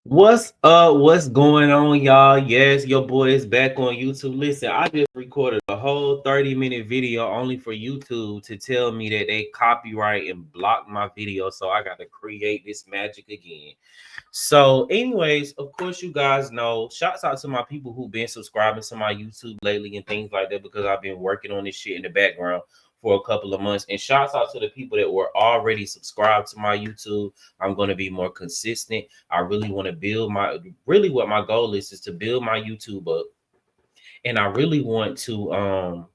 What's up? What's going on, y'all? Yes, your boy is back on YouTube. Listen, I just recorded a whole 30-minute video only for YouTube to tell me that they copyright and block my video. So I got to create this magic again. So, anyways, of course, you guys know, shouts out to my people who've been subscribing to my YouTube lately and things like that because I've been working on this shit in the background for a couple of months. And shouts out to the people that were already subscribed to my YouTube. I'm going to be more consistent. I really want to build really what my goal is to build my YouTube up. And I really want to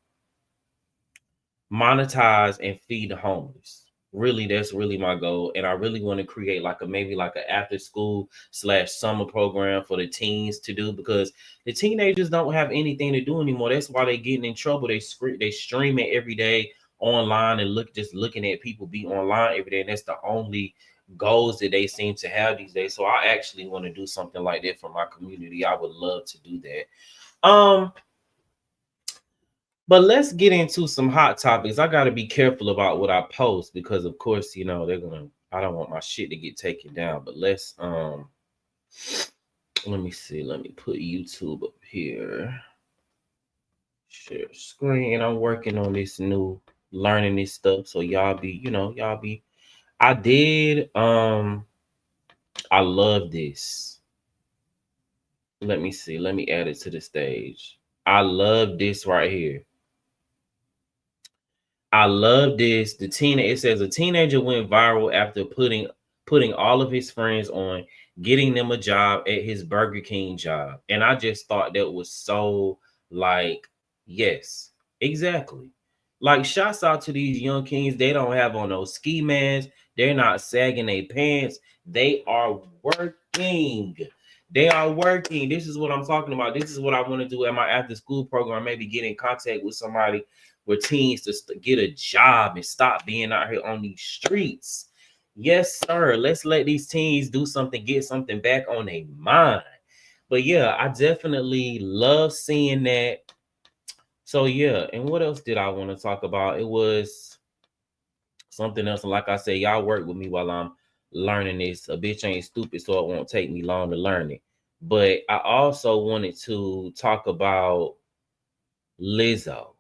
monetize and feed the homeless. Really, that's really my goal. And I really want to create like a maybe like an after school / summer program for the teens to do because the teenagers don't have anything to do anymore. That's why they're getting in trouble. They stream it every day online and just looking at people be online every day. And that's the only goals that they seem to have these days. So I actually want to do something like that for my community. I would love to do that. But let's get into some hot topics. I got to be careful about what I post because, of course, you know, I don't want my shit to get taken down. But let me see. Let me put YouTube up here. Share screen. I'm working on this learning this stuff. So I did, I love this. Let me see. Let me add it to the stage. I love this right here. I love this. It says a teenager went viral after putting all of his friends on getting them a job at his Burger King job. And I just thought that was so like, yes, exactly. Like, shouts out to these young kings. They don't have on those ski masks. They're not sagging their pants. They are working. They are working. This is what I'm talking about. This is what I want to do at my after school program. Maybe get in contact with somebody with teens to get a job and stop being out here on these streets. Yes, sir. Let's let these teens do something, get something back on their mind. But yeah, I definitely love seeing that. So yeah, and what else did I want to talk about? It was something else. And like I said, y'all work with me while I'm learning this. A bitch ain't stupid, so it won't take me long to learn it. But I also wanted to talk about Lizzo.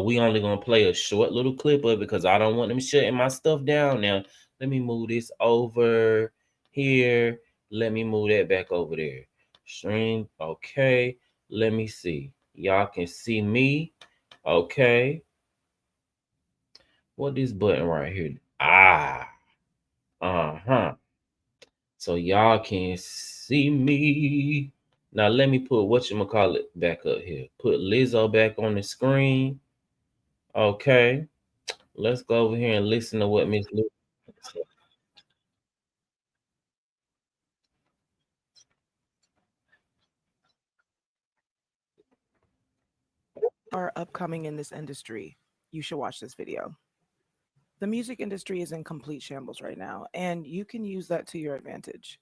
We only gonna play a short little clip of it because I don't want them shutting my stuff down now. Let me move this over here. Let me move that back over there. Stream. Okay. Let me see. Y'all can see me. Okay. What this button right here? Uh-huh. So y'all can see me. Now let me put whatchamacallit back up here. Put Lizzo back on the screen. Okay. Let's go over here and listen to what Miss Lizzo said. Are upcoming in this industry, you should watch this video. The music industry is in complete shambles right now, and you can use that to your advantage.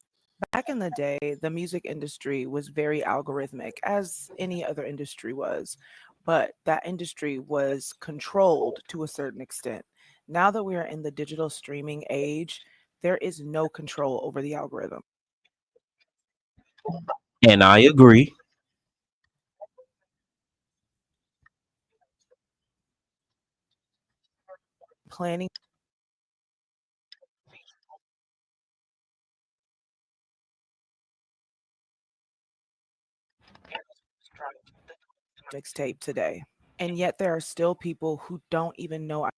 Back in the day, the music industry was very algorithmic, as any other industry was, but that industry was controlled to a certain extent. Now that we are in the digital streaming age, there is no control over the algorithm. And I agree. Planning mixtape today. And yet there are still people who don't even know.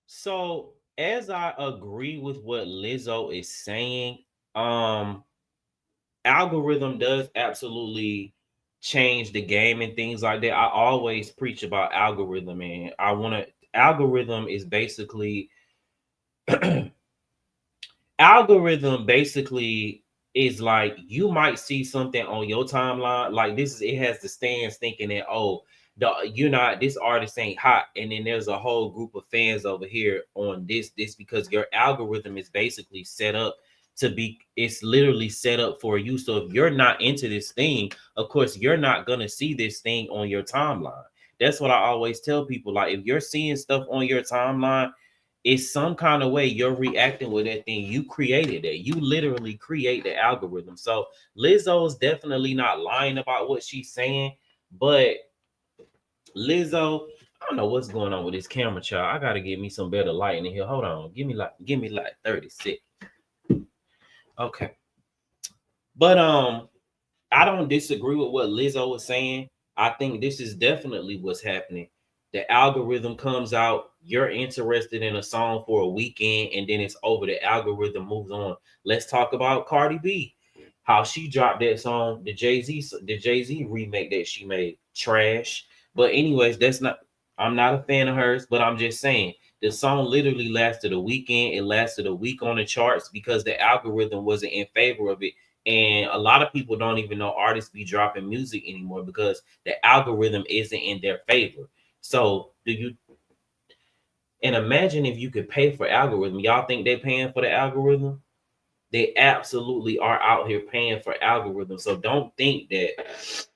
So as I agree with what Lizzo is saying, um, algorithm does absolutely change the game and things like that. I always preach about algorithm, and algorithm is basically algorithm basically is like you might see something on your timeline like it has the stands thinking that, oh, you're not, this artist ain't hot, and then there's a whole group of fans over here on this because your algorithm is basically set up to be, it's literally set up for you. So if you're not into this thing, of course you're not gonna see this thing on your timeline. That's what I always tell people. Like, if you're seeing stuff on your timeline, it's some kind of way you're reacting with that thing. You created it. You literally create the algorithm. So Lizzo's definitely not lying about what she's saying, but Lizzo, I don't know what's going on with this camera, child. I gotta get me some better lighting in here. Hold on, give me like 30 seconds. Okay, but I don't disagree with what Lizzo was saying. I think this is definitely what's happening. The algorithm comes out, you're interested in a song for a weekend, and then it's over. The algorithm moves on. Let's talk about Cardi B. How she dropped that song, the Jay-Z remake that she made, trash. But anyways, that's not. I'm not a fan of hers, but I'm just saying the song literally lasted a weekend. It lasted a week on the charts because the algorithm wasn't in favor of it, and a lot of people don't even know artists be dropping music anymore because the algorithm isn't in their favor. So do you, and imagine if you could pay for algorithm. Y'all think they're paying for the algorithm? They absolutely are out here paying for algorithm. So don't think that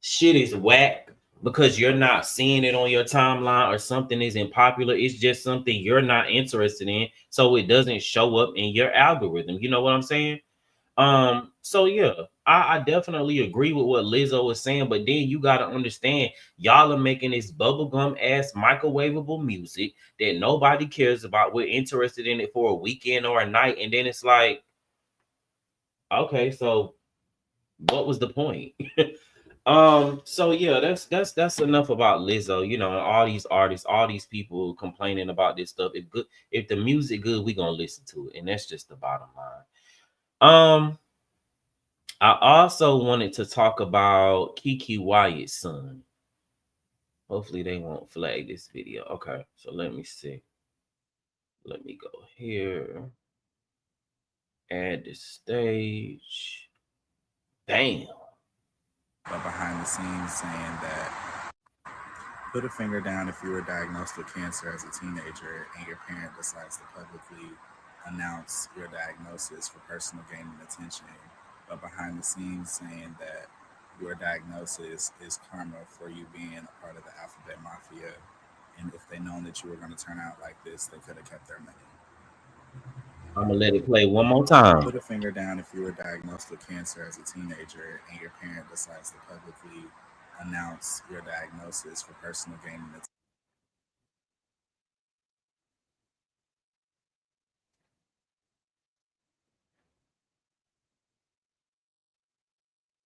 shit is whack because you're not seeing it on your timeline or something isn't popular. It's just something you're not interested in. So it doesn't show up in your algorithm. You know what I'm saying? So yeah, I definitely agree with what Lizzo was saying, but then you gotta understand, y'all are making this bubblegum ass microwavable music that nobody cares about. We're interested in it for a weekend or a night, and then it's like, okay, so what was the point? So yeah, that's enough about Lizzo. You know, and all these artists, all these people complaining about this stuff. If good, if the music good, we gonna listen to it, and that's just the bottom line. I also wanted to talk about KeKe Wyatt's son. Hopefully they won't flag this video. Okay, so let me see. Let me go here. Add the stage. Bam. But behind the scenes saying that put a finger down if you were diagnosed with cancer as a teenager and your parent decides to publicly announce your diagnosis for personal gain and attention. But behind the scenes saying that your diagnosis is karma for you being a part of the alphabet mafia. And if they known that you were going to turn out like this, they could have kept their money. I'm gonna let it play one more time. Put a finger down if you were diagnosed with cancer as a teenager and your parent decides to publicly announce your diagnosis for personal gain and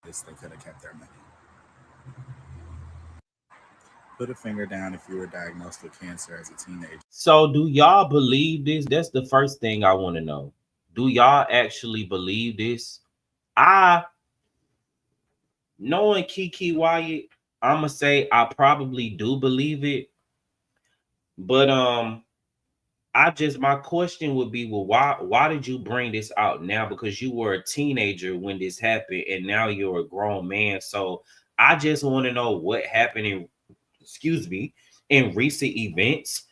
this, they could have kept their money. Put a finger down if you were diagnosed with cancer as a teenager. So do y'all believe this? That's the first thing I want to know. Do y'all actually believe this? I, knowing KeKe Wyatt, I'ma say I probably do believe it. But I just, my question would be, well, why did you bring this out now? Because you were a teenager when this happened, and now you're a grown man. So I just want to know what happened in, excuse me, in recent events.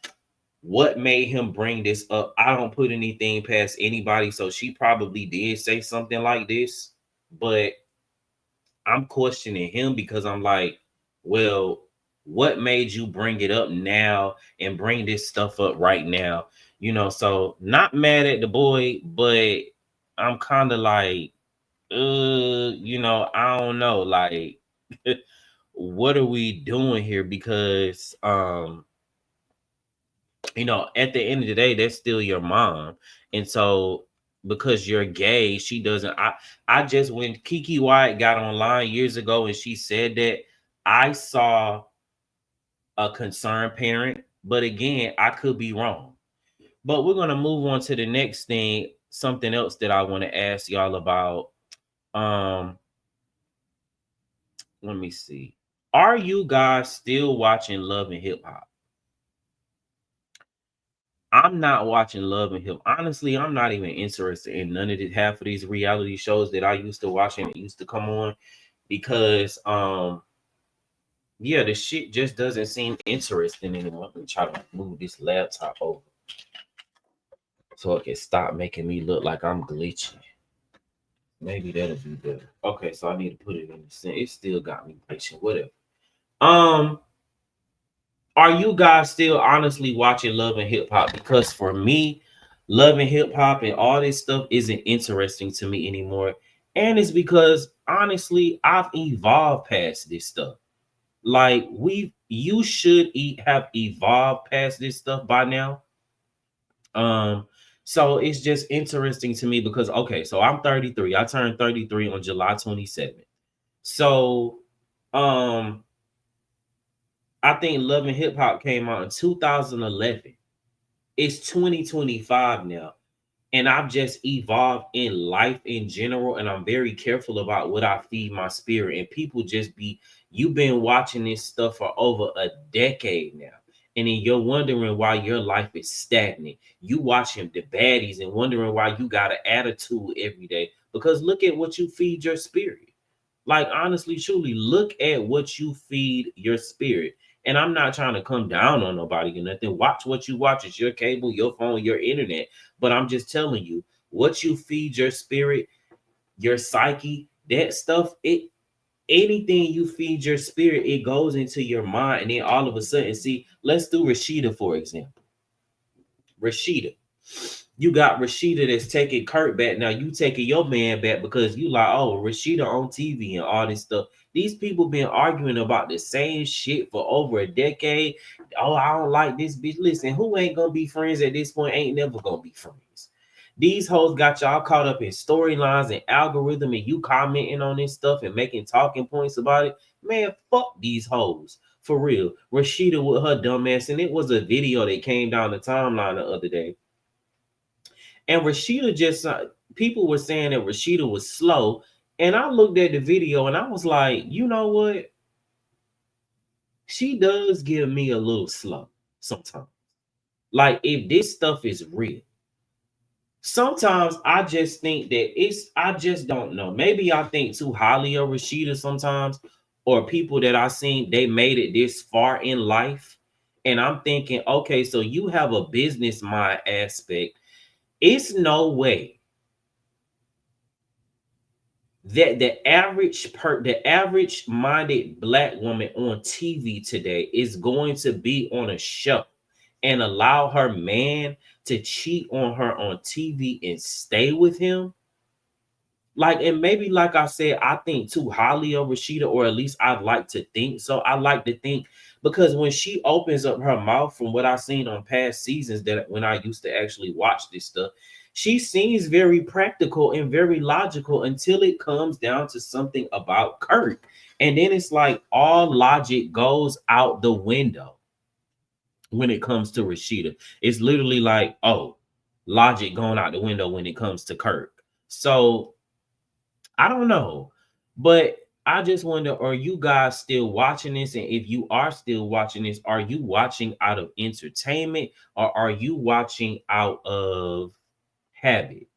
What made him bring this up? I don't put anything past anybody, so she probably did say something like this, but I'm questioning him because I'm like, well, what made you bring it up now and bring this stuff up right now? You know, so not mad at the boy, but I'm kind of like, I don't know, like, what are we doing here? Because at the end of the day, that's still your mom. And so because you're gay, she doesn't. I just, when KeKe Wyatt got online years ago and she said that, I saw a concerned parent. But again, I could be wrong. But we're gonna move on to the next thing, something else that I want to ask y'all about. Um, let me see. Are you guys still watching Love and Hip Hop? I'm not watching Love and Hip. Honestly, I'm not even interested in none of the half of these reality shows that I used to watch and it used to come on because yeah, the shit just doesn't seem interesting anymore. Let me try to move this laptop over so it can stop making me look like I'm glitching. Maybe that'll be better. Okay, so I need to put it in the center. It still got me glitching. Whatever. Um, Are you guys still honestly watching Love and Hip Hop? Because for me, Love and Hip Hop and all this stuff isn't interesting to me anymore. And it's because honestly, I've evolved past this stuff. Like you should have evolved past this stuff by now. Um, so it's just interesting to me because okay, so I'm 33. I turned 33 on July 27th. So um I think Love and Hip Hop came out in 2011. It's 2025 now. And I've just evolved in life in general. And I'm very careful about what I feed my spirit. And people just be, you've been watching this stuff for over a decade now. And then you're wondering why your life is stagnant. You watching the baddies and wondering why you got an attitude every day. Because look at what you feed your spirit. Like, honestly, truly, look at what you feed your spirit. And I'm not trying to come down on nobody or nothing. Watch what you watch. It's your cable, your phone, your internet. But I'm just telling you, what you feed your spirit, your psyche, that stuff, anything you feed your spirit, it goes into your mind. And then all of a sudden, see, let's do Rashida, for example. Rashida. You got Rashida that's taking Kurt back. Now you taking your man back because you like, oh, Rashida on TV and all this stuff. These people been arguing about the same shit for over a decade. Oh, I don't like this bitch. Listen, who ain't gonna be friends at this point ain't never gonna be friends. These hoes got y'all caught up in storylines and algorithm and you commenting on this stuff and making talking points about it. Man, fuck these hoes. For real. Rashida with her dumb ass. And it was a video that came down the timeline the other day. And Rashida just, people were saying that Rashida was slow. And I looked at the video and I was like, you know what? She does give me a little slow sometimes. Like, if this stuff is real, sometimes I just think that I just don't know. Maybe I think too highly of Rashida sometimes, or people that I seen, they made it this far in life. And I'm thinking, okay, so you have a business mind aspect. It's no way that the average minded black woman on TV today is going to be on a show and allow her man to cheat on her on TV and stay with him. Like, and maybe like I said, I think too highly of Rashida, or at least I'd like to think so. I like to think because when she opens up her mouth, from what I've seen on past seasons, that when I used to actually watch this stuff, she seems very practical and very logical until it comes down to something about Kurt. And then it's like all logic goes out the window when it comes to Rashida. It's literally like, oh, logic going out the window when it comes to Kurt. So I don't know, but I just wonder, are you guys still watching this? And if you are still watching this, are you watching out of entertainment or are you watching out of habit?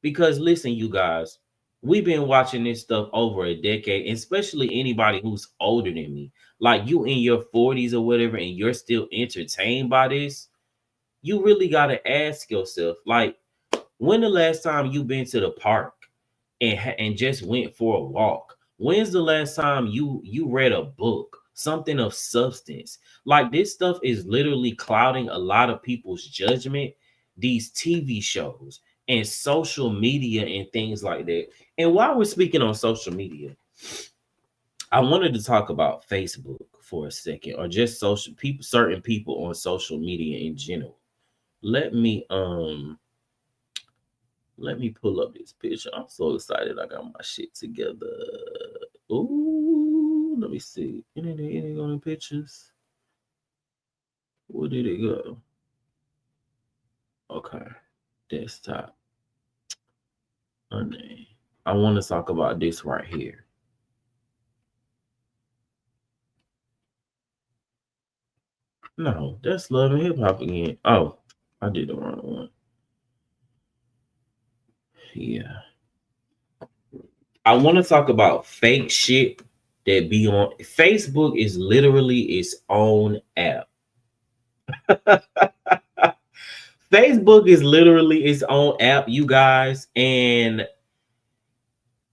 Because listen, you guys, we've been watching this stuff over a decade, especially anybody who's older than me. Like you in your 40s or whatever, and you're still entertained by this. You really got to ask yourself, like, when the last time you been to the park and just went for a walk? When's the last time you read a book, something of substance? Like this stuff is literally clouding a lot of people's judgment. These TV shows and social media and things like that. And while we're speaking on social media, I wanted to talk about Facebook for a second, or just social people, certain people on social media in general. Let me let me pull up this picture. I'm so excited. I got my shit together. Ooh, let me see. Anything on the pictures? Where did it go? Okay. Desktop. Honey. I want to talk about this right here. No, that's Love and Hip Hop again. Oh, I did the wrong one. Yeah. I want to talk about fake shit that be on Facebook. Is literally its own app. Facebook is literally its own app, you guys. And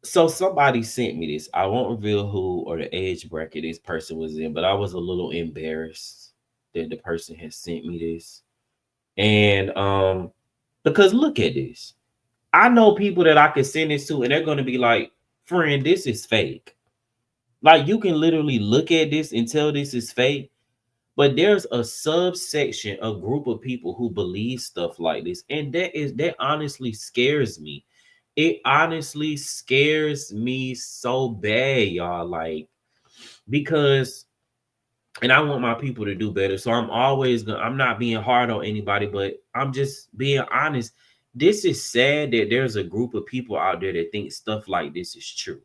so somebody sent me this. I won't reveal who or the age bracket this person was in, but I was a little embarrassed. that the person has sent me this. And because look at this. I know people that I could send this to, and they're gonna be like, friend, this is fake. Like you can literally look at this and tell this is fake. But there's a subsection, a group of people who believe stuff like this. And that honestly scares me. It honestly scares me so bad, y'all. Like, because and I want my people to do better. So I'm not being hard on anybody, but I'm just being honest. This is sad that there's a group of people out there that think stuff like this is true.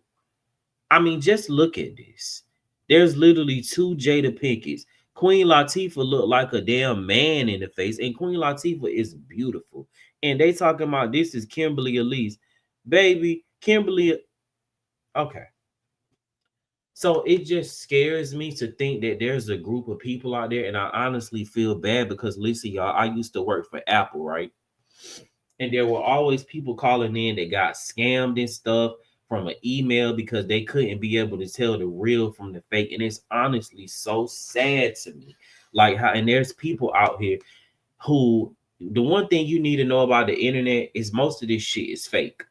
I mean, just look at this. There's literally two Jada Pinkett's. Queen Latifah looked like a damn man in the face, and Queen Latifah is beautiful. And they talking about this is Kimberly Elise. Baby, Kimberly, okay. So it just scares me to think that there's a group of people out there, and I honestly feel bad because listen, y'all, I used to work for Apple, right? And there were always people calling in that got scammed and stuff from an email because they couldn't be able to tell the real from the fake. And it's honestly so sad to me. Like how, and there's people out here who, the one thing you need to know about the internet is most of this shit is fake.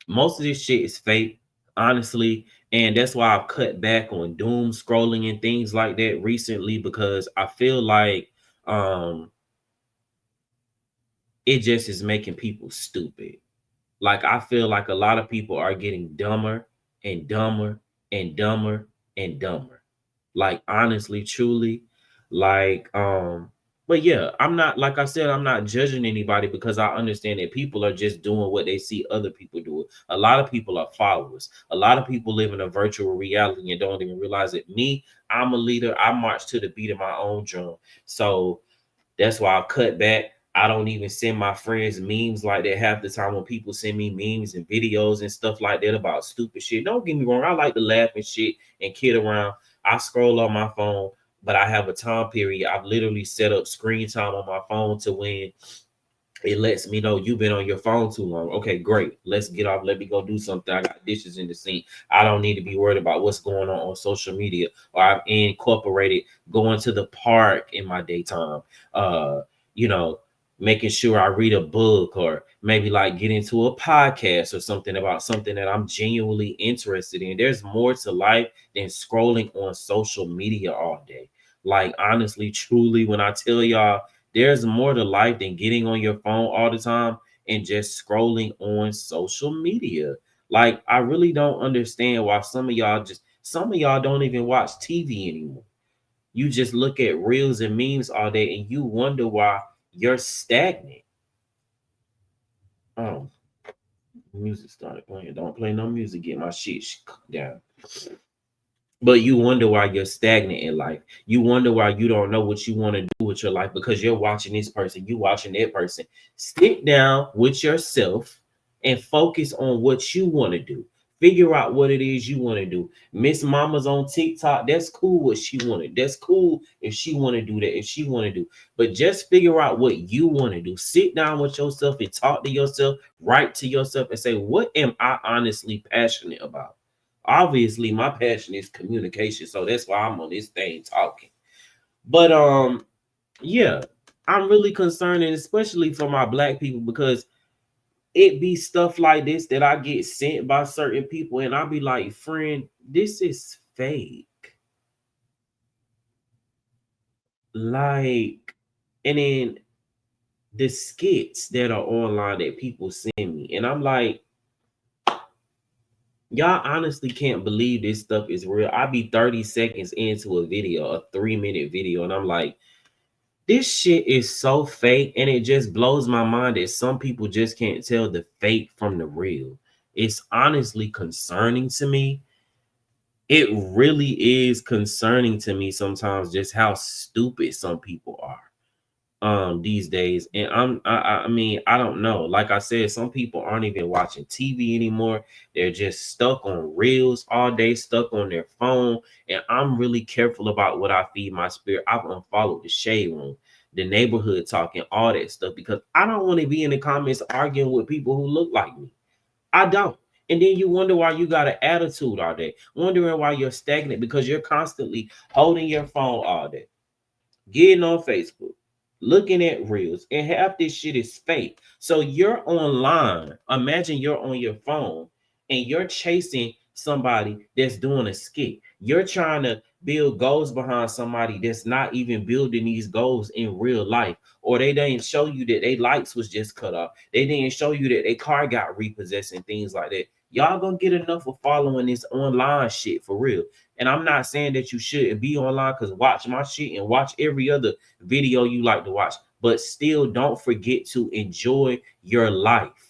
Most of this shit is fake, honestly. And that's why I've cut back on doom scrolling and things like that recently, because I feel like um it just is making people stupid. Like I feel like a lot of people are getting dumber and dumber and dumber and dumber. Like honestly, truly, like but yeah, I'm not, like I said, I'm not judging anybody because I understand that people are just doing what they see other people do. A lot of people are followers. A lot of people live in a virtual reality and don't even realize it. Me, I'm a leader. I march to the beat of my own drum. So that's why I cut back. I don't even send my friends memes like that half the time. When people send me memes and videos and stuff like that about stupid shit. Don't get me wrong. I like to laugh and shit and kid around. I scroll on my phone, but I have a time period. I've literally set up screen time on my phone to when it lets me know you've been on your phone too long. Okay, great. Let's get off. Let me go do something. I got dishes in the sink. I don't need to be worried about what's going on social media. Or I've incorporated going to the park in my daytime. You know, making sure I read a book or maybe like get into a podcast or something about something that I'm genuinely interested in. There's more to life than scrolling on social media all day. Like honestly, truly, when I tell y'all there's more to life than getting on your phone all the time and just scrolling on social media. Like, I really don't understand why some of y'all don't even watch TV anymore. You just look at reels and memes all day and you wonder why you're stagnant. Oh, music started playing. Don't play no music. Get my shit down. But you wonder why you're stagnant in life. You wonder why you don't know what you want to do with your life because you're watching this person, you watching that person. Sit down with yourself and focus on what you want to do. Figure out what it is you want to do. Miss Mama's on TikTok. That's cool what she wanted. That's cool if she want to do that, if she want to do. But just figure out what you want to do. Sit down with yourself and talk to yourself, write to yourself and say, what am I honestly passionate about? Obviously my passion is communication, so that's why I'm on this thing talking. But yeah, I'm really concerned, and especially for my black people, because it be stuff like this that I get sent by certain people and I'll be like, friend, this is fake. Like, and then the skits that are online that people send me, and I'm like, y'all honestly can't believe this stuff is real. I be 30 seconds into a video, a 3-minute video, and I'm like, this shit is so fake. And it just blows my mind that some people just can't tell the fake from the real. It's honestly concerning to me. It really is concerning to me sometimes just how stupid some people are these days. And I mean, I don't know, like I said, some people aren't even watching TV anymore. They're just stuck on reels all day, stuck on their phone. And I'm really careful about what I feed my spirit. I've unfollowed the shade room, the neighborhood talking, all that stuff, because I don't want to be in the comments arguing with people who look like me. I don't. And then you wonder why you got an attitude all day, wondering why you're stagnant because you're constantly holding your phone all day. getting on Facebook, looking at reels, and half this shit is fake. So you're online. Imagine you're on your phone and you're chasing somebody that's doing a skit. You're trying to build goals behind somebody that's not even building these goals in real life. Or they didn't show you that their lights was just cut off. They didn't show you that their car got repossessed and things like that. Y'all gonna get enough of following this online shit for real. And I'm not saying that you shouldn't be online, because watch my shit and watch every other video you like to watch. But still, don't forget to enjoy your life.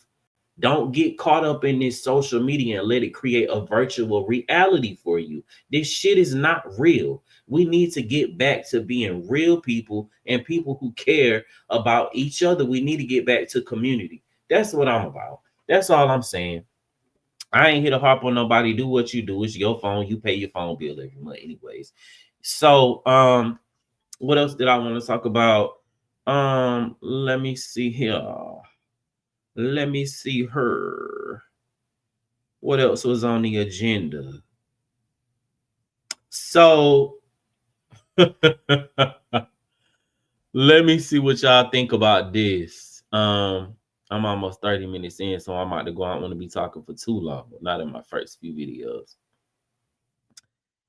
Don't get caught up in this social media and let it create a virtual reality for you. This shit is not real. We need to get back to being real people and people who care about each other. We need to get back to community. That's what I'm about. That's all I'm saying. I ain't here to harp on nobody. Do what you do. It's your phone. You pay your phone bill every month anyways. So, what else did I want to talk about? Let me see here. Let me see her. What else was on the agenda? So let me see what y'all think about this. I'm almost 30 minutes in, so I'm about to go. I don't want to be talking for too long. Not in my first few videos.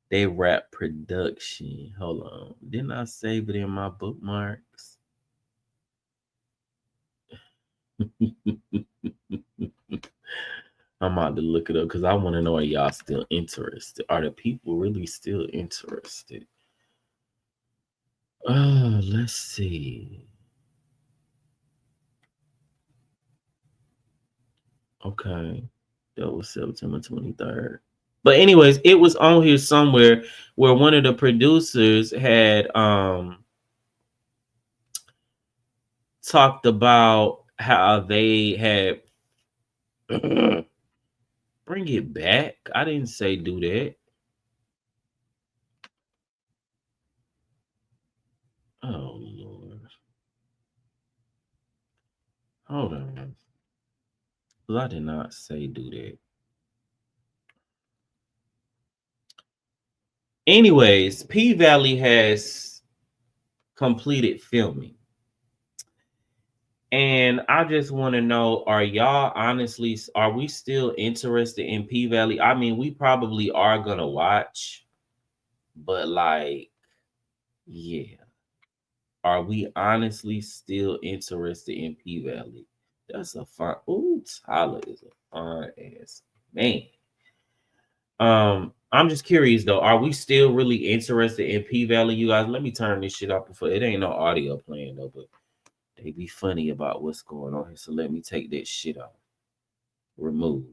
They rap production. Hold on. Didn't I save it in my bookmarks? I'm about to look it up because I want to know, are y'all still interested? Are the people really still interested? Let's see. Okay. That was September 23rd. But anyways, it was on here somewhere where one of the producers had talked about how they had bring it back. I didn't say do that. Oh Lord. Hold on. I did not say do that. Anyways, P Valley has completed filming. And I just want to know, are y'all honestly, are we still interested in P Valley? I mean, we probably are gonna watch, but like, yeah. Are we honestly still interested in P Valley? That's a fine. Ooh, Tyler is a fine ass man. I'm just curious though. Are we still really interested in P Valley, you guys? Let me turn this shit off before it ain't no audio playing though, but they be funny about what's going on here. So let me take that shit off. Remove.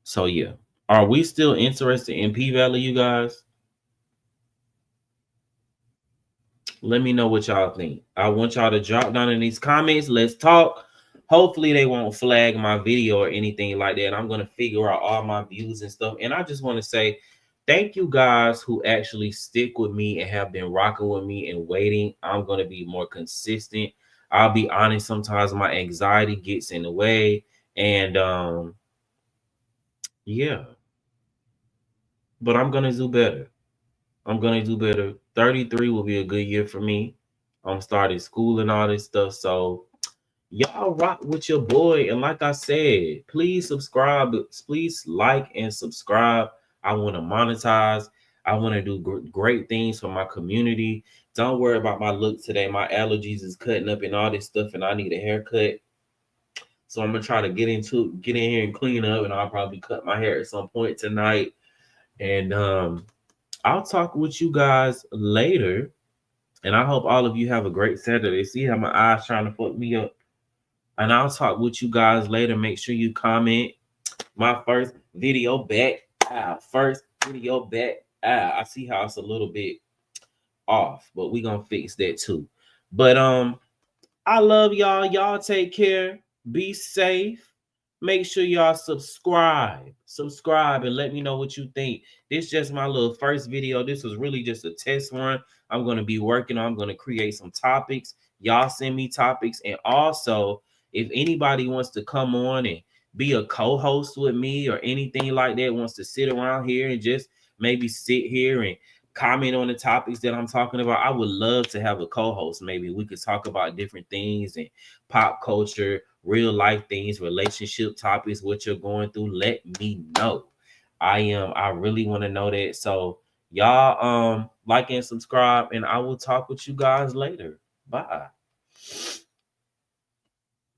So yeah. Are we still interested in P Valley, you guys? Let me know what y'all think. I want y'all to drop down in these comments. Let's talk. Hopefully they won't flag my video or anything like that. I'm going to figure out all my views and stuff. And I just want to say thank you guys who actually stick with me and have been rocking with me and waiting. I'm going to be more consistent. I'll be honest, sometimes my anxiety gets in the way. And yeah. But I'm going to do better. I'm gonna do better. 33 will be a good year for me. I'm starting school and all this stuff. So y'all rock with your boy. And like I said, please subscribe. Please like and subscribe. I want to monetize. I want to do great things for my community. Don't worry about my look today. My allergies is cutting up and all this stuff, and I need a haircut. So I'm gonna try to get in here and clean up, and I'll probably cut my hair at some point tonight. And I'll talk with you guys later. And I hope all of you have a great Saturday. See how my eyes trying to fuck me up. And I'll talk with you guys later. Make sure you comment. My first video back. First video back. I see how it's a little bit off, but we gonna fix that too. But I love y'all. Y'all take care. Be safe. Make sure y'all subscribe and let me know what you think. This is just my little first video. This was really just a test run. I'm going to be working on, I'm going to create some topics. Y'all send me topics. And also, if anybody wants to come on and be a co-host with me or anything like that, wants to sit around here and just maybe sit here and comment on the topics that I'm talking about. I would love to have a co-host. Maybe we could talk about different things and pop culture, real life things, relationship topics, what you're going through. Let me know. I really want to know that. So y'all like and subscribe, and I will talk with you guys later. Bye.